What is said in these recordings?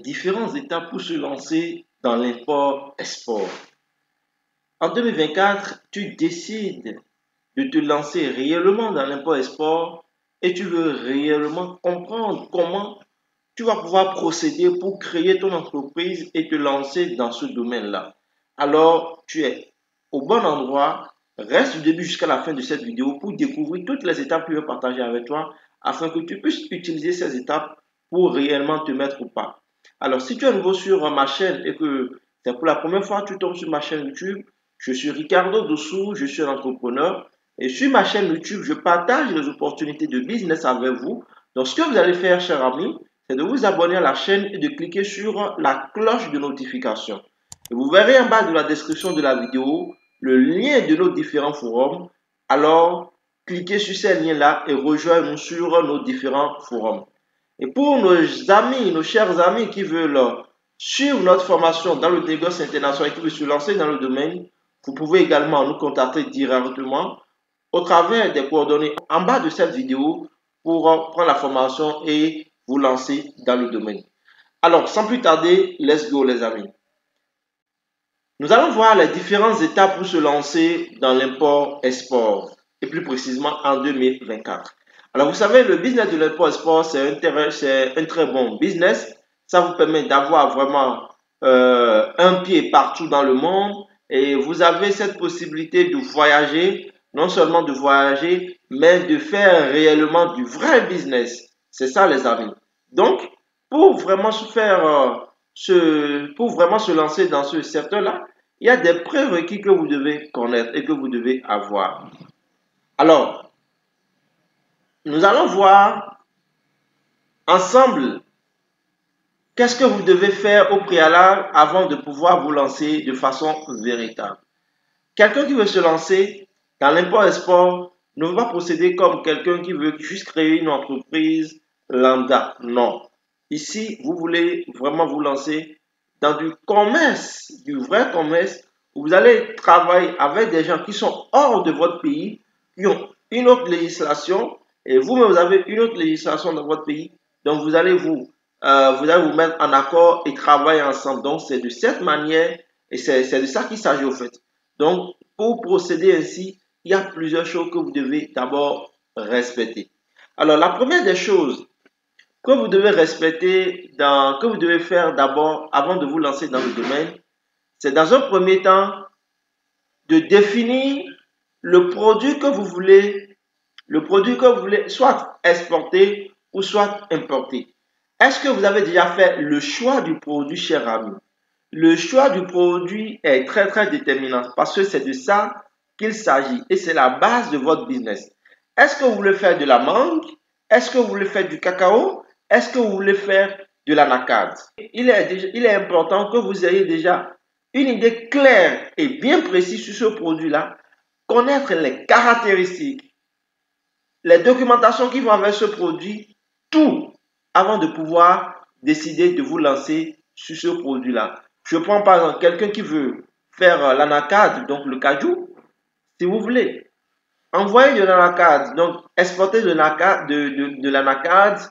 différentes étapes pour se lancer dans l'import-export. En 2024, tu décides de te lancer réellement dans l'import-export et tu veux réellement comprendre comment tu vas pouvoir procéder pour créer ton entreprise et te lancer dans ce domaine-là. Alors, tu es au bon endroit. Reste du début jusqu'à la fin de cette vidéo pour découvrir toutes les étapes que je vais partager avec toi afin que tu puisses utiliser ces étapes pour réellement te mettre au pas. Alors, si tu es nouveau sur ma chaîne et que c'est pour la première fois que tu tombes sur ma chaîne YouTube, je suis Ricardo Dossou, je suis un entrepreneur et sur ma chaîne YouTube, je partage les opportunités de business avec vous. Donc, ce que vous allez faire, chers amis, c'est de vous abonner à la chaîne et de cliquer sur la cloche de notification. Et vous verrez en bas de la description de la vidéo le lien de nos différents forums. Alors, cliquez sur ces liens-là et rejoignez-nous sur nos différents forums. Et pour nos amis, nos chers amis qui veulent suivre notre formation dans le négoce international et qui veulent se lancer dans le domaine, vous pouvez également nous contacter directement au travers des coordonnées en bas de cette vidéo pour prendre la formation et vous lancer dans le domaine. Alors, sans plus tarder, let's go les amis. Nous allons voir les différentes étapes pour se lancer dans l'import-export et plus précisément en 2024. Alors, vous savez, le business de l'import-export, c'est un très bon business. Ça vous permet d'avoir vraiment un pied partout dans le monde et vous avez cette possibilité de voyager, non seulement de voyager, mais de faire réellement du vrai business. C'est ça, les amis. Donc, pour vraiment se lancer dans ce secteur-là, il y a des prérequis que vous devez connaître et que vous devez avoir. Alors, nous allons voir ensemble qu'est-ce que vous devez faire au préalable avant de pouvoir vous lancer de façon véritable. Quelqu'un qui veut se lancer dans l'import-export ne veut pas procéder comme quelqu'un qui veut juste créer une entreprise lambda. Non. Ici, vous voulez vraiment vous lancer dans du commerce, du vrai commerce, où vous allez travailler avec des gens qui sont hors de votre pays, qui ont une autre législation, et vous-même, vous avez une autre législation dans votre pays. Donc, vous allez vous mettre en accord et travailler ensemble. Donc, c'est de cette manière, et c'est de ça qu'il s'agit au fait. Donc, pour procéder ainsi, il y a plusieurs choses que vous devez d'abord respecter. Alors, la première des choses que vous devez respecter, que vous devez faire d'abord avant de vous lancer dans le domaine, c'est dans un premier temps de définir le produit que vous voulez soit exporter ou soit importer. Est-ce que vous avez déjà fait le choix du produit, cher ami? Le choix du produit est très très déterminant parce que c'est de ça qu'il s'agit et c'est la base de votre business. Est-ce que vous voulez faire de la mangue? Est-ce que vous voulez faire du cacao? Est-ce que vous voulez faire de l'anacarde? Il est important que vous ayez déjà une idée claire et bien précise sur ce produit-là, connaître les caractéristiques, les documentations qui vont avec ce produit, tout avant de pouvoir décider de vous lancer sur ce produit-là. Je prends par exemple quelqu'un qui veut faire l'anacarde, donc le cajou. Si vous voulez envoyer de l'anacarde, donc exporter de l'anacarde,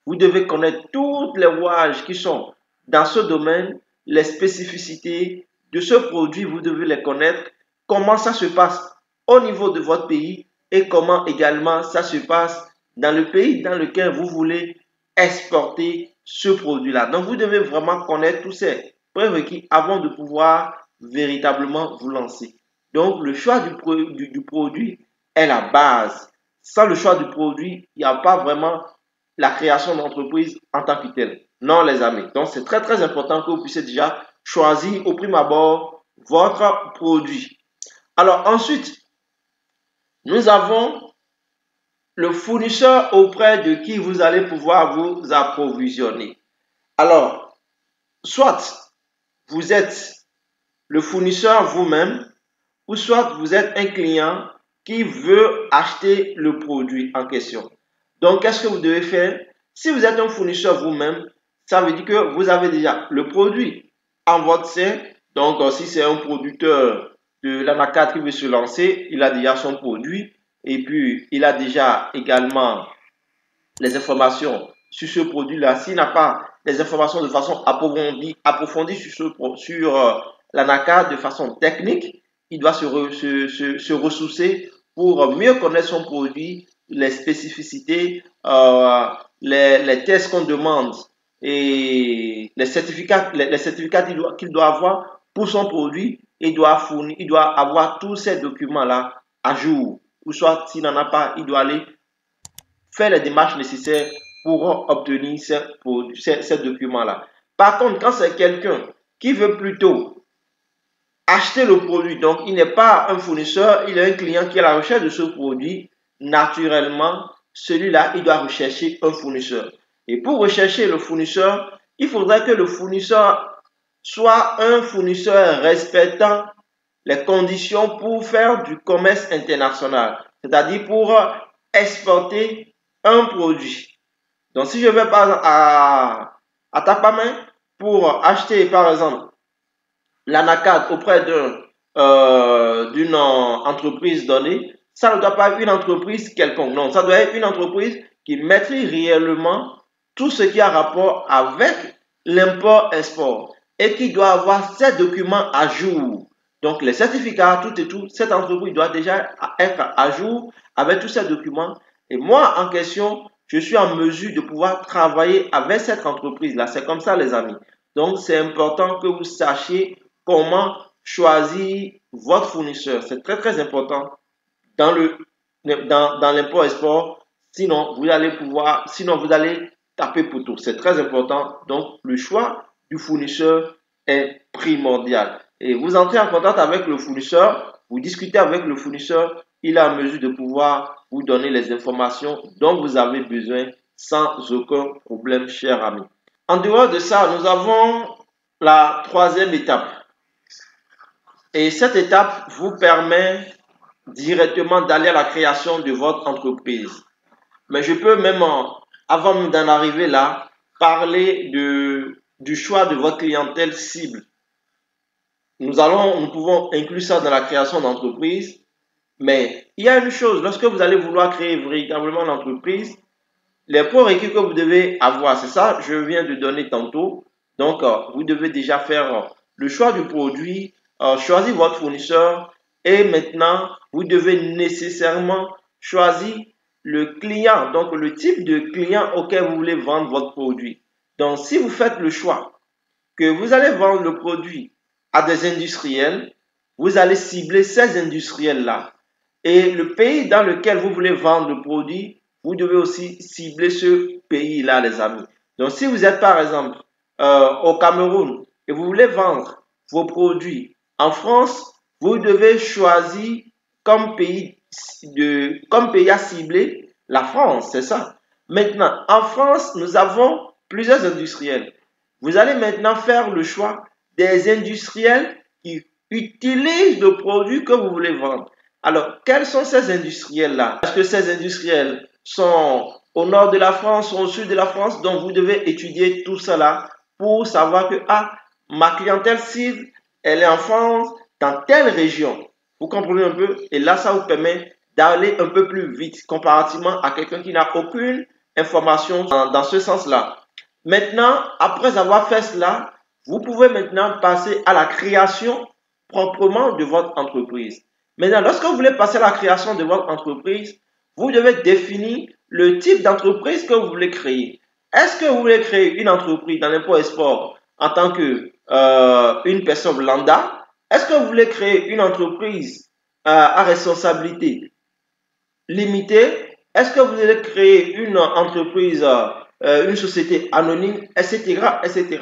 vous devez connaître toutes les rouages qui sont dans ce domaine, les spécificités de ce produit, vous devez les connaître, comment ça se passe au niveau de votre pays et comment également ça se passe dans le pays dans lequel vous voulez exporter ce produit-là. Donc, vous devez vraiment connaître tous ces prérequis avant de pouvoir véritablement vous lancer. Donc, le choix du produit est la base. Sans le choix du produit, il n'y a pas vraiment la création d'entreprise en tant que telle. Non, les amis. Donc, c'est très, très important que vous puissiez déjà choisir au prime abord votre produit. Alors, ensuite, nous avons le fournisseur auprès de qui vous allez pouvoir vous approvisionner. Alors, soit vous êtes le fournisseur vous-même, ou soit vous êtes un client qui veut acheter le produit en question. Donc, qu'est-ce que vous devez faire? Si vous êtes un fournisseur vous-même, ça veut dire que vous avez déjà le produit en votre sein. Donc, si c'est un producteur de l'anacarde qui veut se lancer, il a déjà son produit et puis il a déjà également les informations sur ce produit-là. S'il n'a pas des informations de façon approfondie sur l'ANACAD de façon technique. Il doit se ressourcer pour mieux connaître son produit, les spécificités, les tests qu'on demande et les certificats qu'il doit avoir pour son produit. Il doit avoir tous ces documents-là à jour. Ou soit, s'il n'en a pas, il doit aller faire les démarches nécessaires pour obtenir ces documents-là. Par contre, quand c'est quelqu'un qui veut plutôt acheter le produit, donc il n'est pas un fournisseur, il est un client qui est à la recherche de ce produit, naturellement, celui-là, il doit rechercher un fournisseur. Et pour rechercher le fournisseur, il faudrait que le fournisseur soit un fournisseur respectant les conditions pour faire du commerce international, c'est-à-dire pour exporter un produit. Donc, si je vais par exemple à Tapamain pour acheter par exemple l'ANACAD auprès d'une entreprise donnée, ça ne doit pas être une entreprise quelconque. Non, ça doit être une entreprise qui maîtrise réellement tout ce qui a rapport avec l'import-export et qui doit avoir ces documents à jour. Donc, les certificats, tout et tout, cette entreprise doit déjà être à jour avec tous ces documents. Et moi, en question, je suis en mesure de pouvoir travailler avec cette entreprise-là. C'est comme ça, les amis. Donc, c'est important que vous sachiez comment choisir votre fournisseur. C'est très, très important dans l'import-export. Sinon, vous allez taper poteau. C'est très important. Donc, le choix du fournisseur est primordial. Et vous entrez en contact avec le fournisseur, vous discutez avec le fournisseur, il est en mesure de pouvoir vous donner les informations dont vous avez besoin sans aucun problème, cher ami. En dehors de ça, nous avons la troisième étape. Et cette étape vous permet directement d'aller à la création de votre entreprise. Mais je peux même, avant d'en arriver là, parler du choix de votre clientèle cible. Nous pouvons inclure ça dans la création d'entreprise, mais il y a une chose, lorsque vous allez vouloir créer véritablement l'entreprise, les prérequis que vous devez avoir, c'est ça, je viens de donner tantôt. Donc, vous devez déjà faire le choix du produit, choisir votre fournisseur et maintenant, vous devez nécessairement choisir le client, donc le type de client auquel vous voulez vendre votre produit. Donc, si vous faites le choix que vous allez vendre le produit à des industriels, vous allez cibler ces industriels-là. Et le pays dans lequel vous voulez vendre le produit, vous devez aussi cibler ce pays-là, les amis. Donc, si vous êtes par exemple au Cameroun et vous voulez vendre vos produits en France, vous devez choisir comme pays à cibler la France, c'est ça. Maintenant, en France, nous avons plusieurs industriels. Vous allez maintenant faire le choix des industriels qui utilisent le produit que vous voulez vendre. Alors, quels sont ces industriels-là? Est-ce que ces industriels sont au nord de la France, ou au sud de la France? Donc, vous devez étudier tout cela pour savoir que ma clientèle cible, elle est en France, dans telle région. Vous comprenez un peu? Et là, ça vous permet d'aller un peu plus vite comparativement à quelqu'un qui n'a aucune information dans ce sens-là. Maintenant, après avoir fait cela, vous pouvez maintenant passer à la création proprement de votre entreprise. Maintenant, lorsque vous voulez passer à la création de votre entreprise, vous devez définir le type d'entreprise que vous voulez créer. Est-ce que vous voulez créer une entreprise dans l'import-export en tant que une personne lambda? Est-ce que vous voulez créer une entreprise à responsabilité limitée? Est-ce que vous voulez créer une entreprise une société anonyme, etc., etc.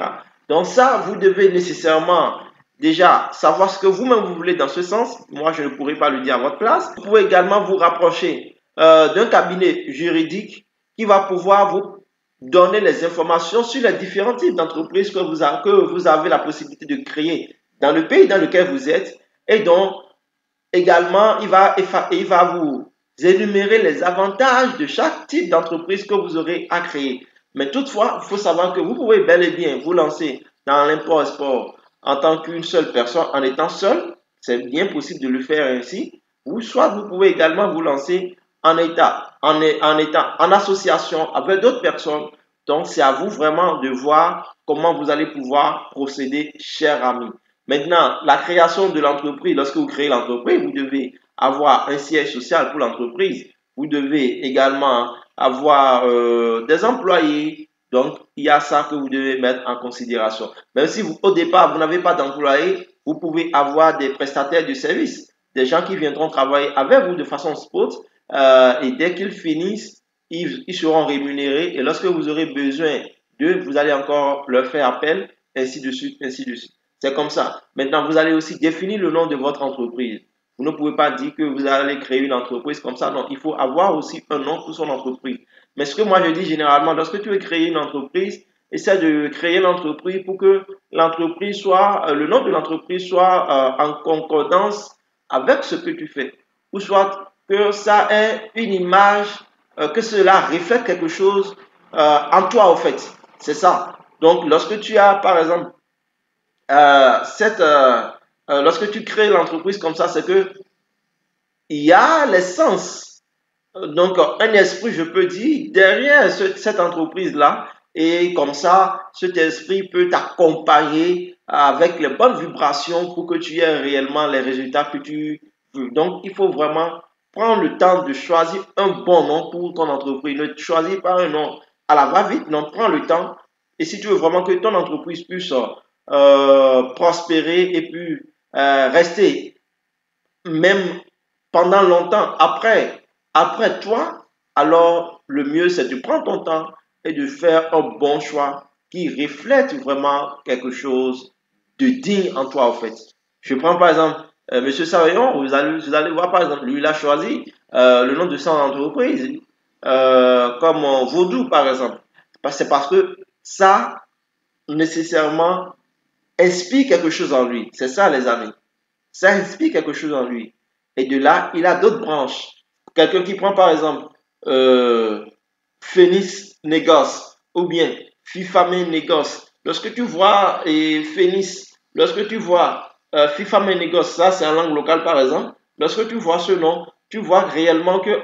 Donc ça, vous devez nécessairement déjà savoir ce que vous-même vous voulez dans ce sens. Moi, je ne pourrais pas le dire à votre place. Vous pouvez également vous rapprocher d'un cabinet juridique qui va pouvoir vous donner les informations sur les différents types d'entreprises que vous avez la possibilité de créer dans le pays dans lequel vous êtes. Et donc, également, il va vous énumérer les avantages de chaque type d'entreprise que vous aurez à créer. Mais toutefois, il faut savoir que vous pouvez bel et bien vous lancer dans l'import-export en tant qu'une seule personne, en étant seul. C'est bien possible de le faire ainsi. Ou soit vous pouvez également vous lancer en association avec d'autres personnes Donc, c'est à vous vraiment de voir comment vous allez pouvoir procéder, chers amis. Maintenant, la création de l'entreprise, lorsque vous créez l'entreprise, vous devez avoir un siège social pour l'entreprise. Vous devez également avoir des employés. Donc, il y a ça que vous devez mettre en considération. Même si au départ, vous n'avez pas d'employés, vous pouvez avoir des prestataires de services, des gens qui viendront travailler avec vous de façon spot. Et dès qu'ils finissent, ils seront rémunérés. Et lorsque vous aurez besoin d'eux, vous allez encore leur faire appel, ainsi de suite, ainsi de suite. C'est comme ça. Maintenant, vous allez aussi définir le nom de votre entreprise. Vous ne pouvez pas dire que vous allez créer une entreprise comme ça. Non, il faut avoir aussi un nom pour son entreprise. Mais ce que moi je dis généralement, lorsque tu veux créer une entreprise, essaie de créer l'entreprise pour que l'entreprise soit, le nom de l'entreprise soit en concordance avec ce que tu fais. Ou soit que ça ait une image, que cela reflète quelque chose en toi, au fait. C'est ça. Donc, lorsque tu as, par exemple, lorsque tu crées l'entreprise comme ça, c'est que il y a l'essence. Donc, un esprit, je peux dire, derrière cette entreprise-là. Et comme ça, cet esprit peut t'accompagner avec les bonnes vibrations pour que tu aies réellement les résultats que tu veux. Donc, il faut vraiment prendre le temps de choisir un bon nom pour ton entreprise. Ne choisis pas un nom à la va-vite, non, prends le temps. Et si tu veux vraiment que ton entreprise puisse prospérer et puis rester même pendant longtemps après toi, alors le mieux c'est de prendre ton temps et de faire un bon choix qui reflète vraiment quelque chose de digne en toi en fait. Je prends par exemple Monsieur Savaillon, vous allez voir par exemple, lui il a choisi le nom de son entreprise comme Vaudou par exemple. C'est parce que ça nécessairement inspire quelque chose en lui. C'est ça les amis. Ça inspire quelque chose en lui. Et de là, il a d'autres branches. Quelqu'un qui prend par exemple euh, Phoenix Négoce ou bien Fifame Négoce. Lorsque tu vois Phoenix, lorsque tu vois Fifame Négoce, ça c'est en langue locale par exemple. Lorsque tu vois ce nom, tu vois réellement que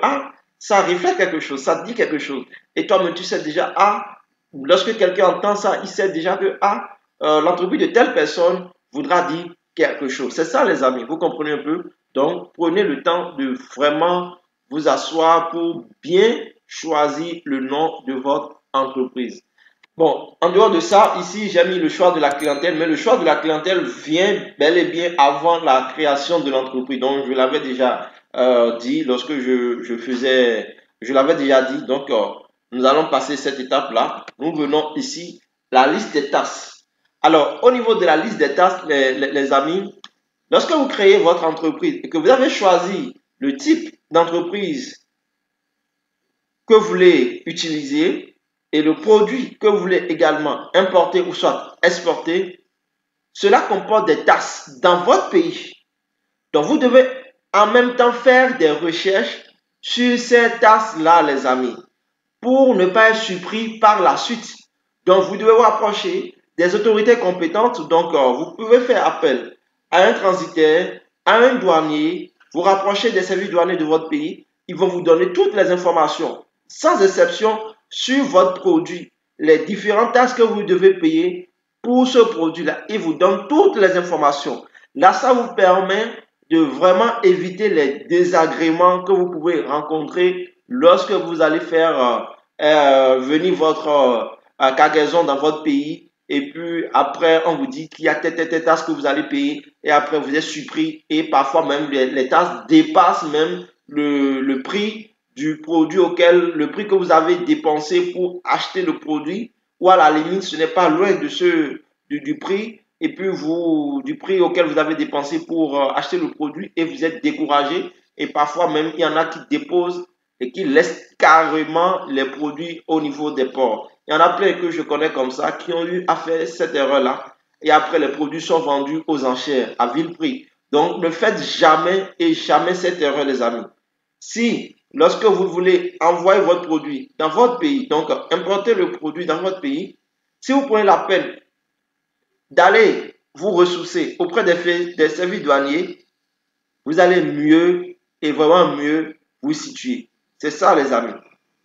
ça reflète quelque chose, ça dit quelque chose. Et toi-même, tu sais déjà, lorsque quelqu'un entend ça, il sait déjà que l'entreprise de telle personne voudra dire quelque chose. C'est ça, les amis, vous comprenez un peu? Donc, prenez le temps de vraiment vous asseoir pour bien choisir le nom de votre entreprise. Bon, en dehors de ça, ici, j'ai mis le choix de la clientèle, mais le choix de la clientèle vient bel et bien avant la création de l'entreprise. Donc, je l'avais déjà dit lorsque je l'avais déjà dit. Donc, nous allons passer cette étape-là. Nous venons ici, la liste des tâches. Alors, au niveau de la liste des tâches, les amis, lorsque vous créez votre entreprise et que vous avez choisi le type d'entreprise que vous voulez utiliser et le produit que vous voulez également importer ou soit exporter, cela comporte des taxes dans votre pays. Donc, vous devez en même temps faire des recherches sur ces taxes-là, les amis, pour ne pas être surpris par la suite. Donc, vous devez vous approcher des autorités compétentes. Donc, vous pouvez faire appel à un transitaire, à un douanier, vous rapprocher des services douaniers de votre pays. Ils vont vous donner toutes les informations, sans exception, sur votre produit, les différentes taxes que vous devez payer pour ce produit-là. Ils vous donnent toutes les informations. Là, ça vous permet de vraiment éviter les désagréments que vous pouvez rencontrer lorsque vous allez faire venir votre cargaison dans votre pays et puis après on vous dit qu'il y a telle taxe que vous allez payer et après vous êtes surpris et parfois même les taxes dépassent même le prix du produit le prix que vous avez dépensé pour acheter le produit ou à la limite ce n'est pas loin de du prix et puis du prix auquel vous avez dépensé pour acheter le produit et vous êtes découragé et parfois même il y en a qui déposent et qui laissent carrément les produits au niveau des ports. Il y en a plein que je connais comme ça qui ont eu à faire cette erreur-là et après les produits sont vendus aux enchères à vil prix. Donc ne faites jamais et jamais cette erreur les amis. Si lorsque vous voulez envoyer votre produit dans votre pays, donc importer le produit dans votre pays, si vous prenez la peine d'aller vous ressourcer auprès des services douaniers, vous allez mieux et vraiment mieux vous situer. C'est ça, les amis.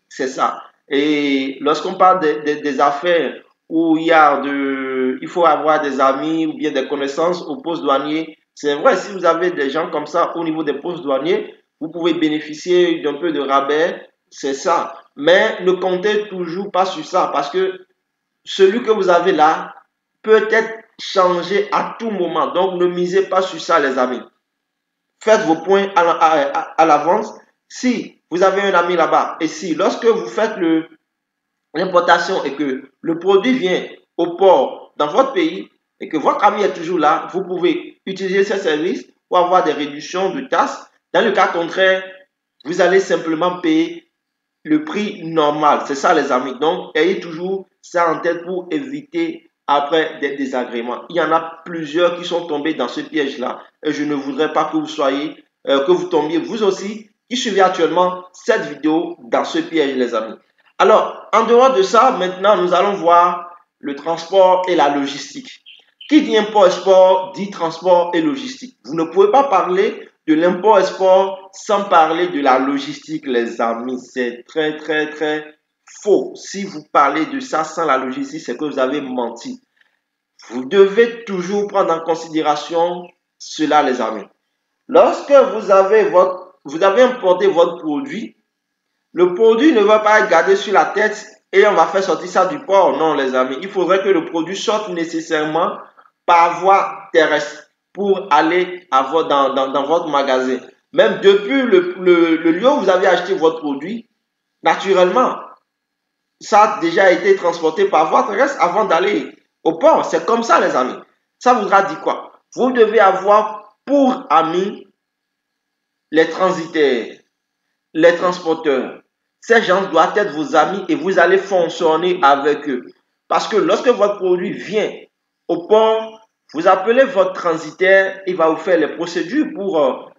C'est ça. Et lorsqu'on parle des affaires où il faut avoir des amis ou bien des connaissances au poste douanier, c'est vrai, si vous avez des gens comme ça au niveau des postes douaniers, vous pouvez bénéficier d'un peu de rabais, c'est ça. Mais ne comptez toujours pas sur ça parce que celui que vous avez là peut être changé à tout moment. Donc ne misez pas sur ça, les amis. Faites vos points à l'avance. Si vous avez un ami là-bas et si lorsque vous faites l'importation et que le produit vient au port dans votre pays et que votre ami est toujours là, vous pouvez utiliser ce service pour avoir des réductions de taxes. Dans le cas contraire, vous allez simplement payer le prix normal. C'est ça, les amis. Donc, ayez toujours ça en tête pour éviter après des désagréments. Il y en a plusieurs qui sont tombés dans ce piège-là et je ne voudrais pas que vous soyez, que vous tombiez vous aussi qui suivez actuellement cette vidéo dans ce piège, les amis. Alors, en dehors de ça, maintenant, nous allons voir le transport et la logistique. Qui dit import-export dit transport et logistique. Vous ne pouvez pas parler de l'import-export sans parler de la logistique, les amis. C'est très, très, très faux. Si vous parlez de ça sans la logistique, c'est que vous avez menti. Vous devez toujours prendre en considération cela, les amis. Lorsque vous avez importé votre produit, le produit ne va pas être gardé sur la tête et on va faire sortir ça du port. Non, les amis. Il faudrait que le produit sorte nécessairement par voie terrestre pour aller dans votre magasin. Même depuis le lieu où vous avez acheté votre produit, naturellement, ça a déjà été transporté par voie terrestre avant d'aller au port. C'est comme ça, les amis. Ça voudra dire quoi? Vous devez avoir pour amis les transitaires, les transporteurs. Ces gens doivent être vos amis et vous allez fonctionner avec eux. Parce que lorsque votre produit vient au port, vous appelez votre transitaire, il va vous faire les procédures pour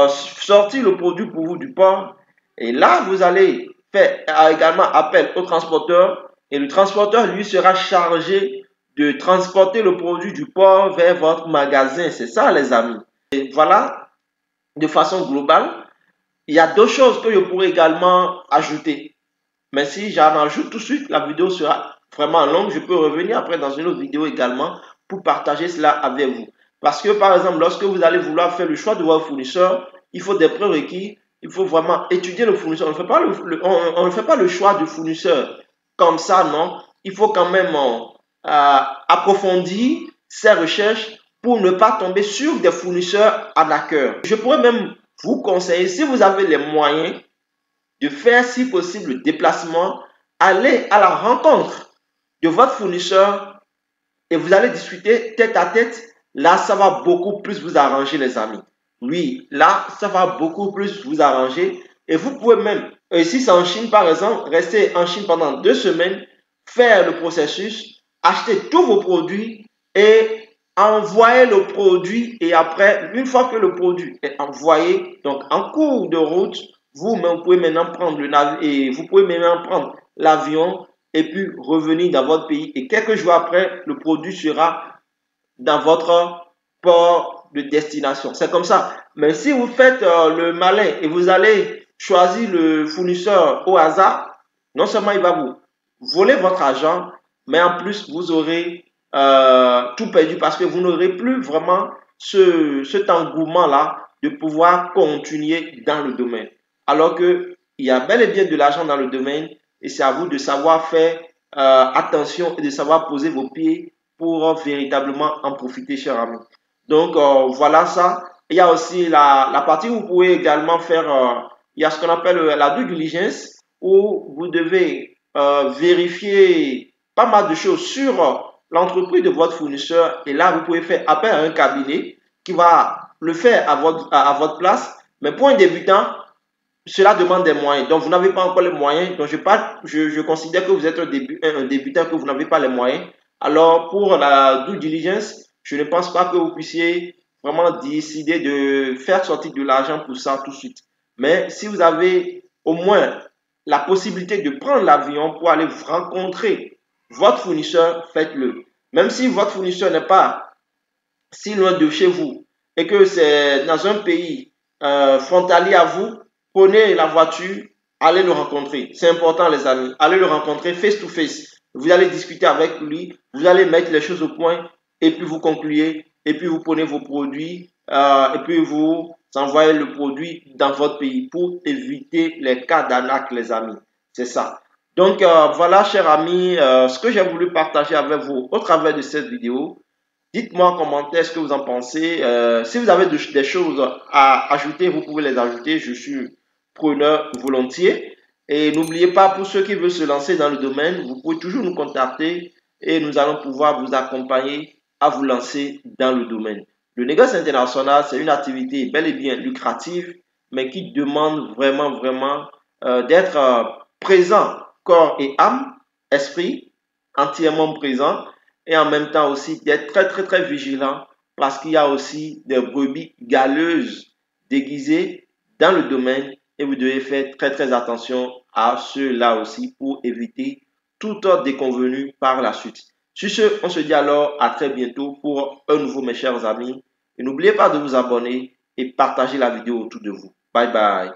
sortir le produit pour vous du port. Et là, vous allez faire également appel au transporteur et le transporteur, lui, sera chargé de transporter le produit du port vers votre magasin. C'est ça, les amis. Et voilà, de façon globale. Il y a d'autres choses que je pourrais également ajouter. Mais si j'en ajoute tout de suite, la vidéo sera vraiment longue. Je peux revenir après dans une autre vidéo également pour partager cela avec vous. Parce que par exemple, lorsque vous allez vouloir faire le choix de votre fournisseur, il faut des prérequis. Il faut vraiment étudier le fournisseur. On ne fait pas le choix du fournisseur comme ça, non. Il faut quand même approfondir ses recherches pour ne pas tomber sur des fournisseurs arnaqueurs. Je pourrais même vous conseiller, si vous avez les moyens de faire si possible le déplacement, allez à la rencontre de votre fournisseur et vous allez discuter tête à tête. Là, ça va beaucoup plus vous arranger, les amis. Oui, là, ça va beaucoup plus vous arranger. Et vous pouvez même, si c'est en Chine par exemple, rester en Chine pendant 2 semaines, faire le processus, acheter tous vos produits et envoyer le produit. Et après, une fois que le produit est envoyé, donc en cours de route, vous pouvez maintenant prendre le navire et vous pouvez maintenant prendre l'avion et puis revenir dans votre pays. Et quelques jours après, le produit sera dans votre port de destination. C'est comme ça. Mais si vous faites le malin et vous allez choisir le fournisseur au hasard, non seulement il va vous voler votre argent, mais en plus vous aurez tout perdu parce que vous n'aurez plus vraiment cet engouement-là de pouvoir continuer dans le domaine. Alors qu'il y a bel et bien de l'argent dans le domaine et c'est à vous de savoir faire attention et de savoir poser vos pieds pour véritablement en profiter, chers amis. Donc, voilà ça. Il y a aussi la partie où vous pouvez également faire, il y a ce qu'on appelle la due diligence, où vous devez vérifier pas mal de choses sur l'entreprise de votre fournisseur. Et là, vous pouvez faire appel à un cabinet qui va le faire à votre place. Mais pour un débutant, cela demande des moyens. Donc, vous n'avez pas encore les moyens. Donc, je considère que vous êtes un débutant, que vous n'avez pas les moyens. Alors, pour la due diligence, je ne pense pas que vous puissiez vraiment décider de faire sortir de l'argent pour ça tout de suite. Mais si vous avez au moins la possibilité de prendre l'avion pour aller rencontrer votre fournisseur, faites-le. Même si votre fournisseur n'est pas si loin de chez vous et que c'est dans un pays frontalier à vous, prenez la voiture, allez le rencontrer. C'est important, les amis. Allez le rencontrer face to face. Vous allez discuter avec lui, vous allez mettre les choses au point et puis vous concluez et puis vous prenez vos produits et puis vous envoyez le produit dans votre pays pour éviter les cas d'arnaque, les amis. C'est ça. Donc voilà, chers amis, ce que j'ai voulu partager avec vous au travers de cette vidéo. Dites-moi en commentaire ce que vous en pensez. Si vous avez des choses à ajouter, vous pouvez les ajouter. Je suis preneur volontiers. Et n'oubliez pas, pour ceux qui veulent se lancer dans le domaine, vous pouvez toujours nous contacter et nous allons pouvoir vous accompagner à vous lancer dans le domaine. Le négoce international, c'est une activité bel et bien lucrative, mais qui demande vraiment d'être présent, corps et âme, esprit, entièrement présent et en même temps aussi d'être très vigilant parce qu'il y a aussi des brebis galeuses déguisées dans le domaine et vous devez faire très attention à ceux-là aussi pour éviter toute autre déconvenue par la suite. Sur ce, on se dit alors à très bientôt pour un nouveau, mes chers amis. Et n'oubliez pas de vous abonner et partager la vidéo autour de vous. Bye bye.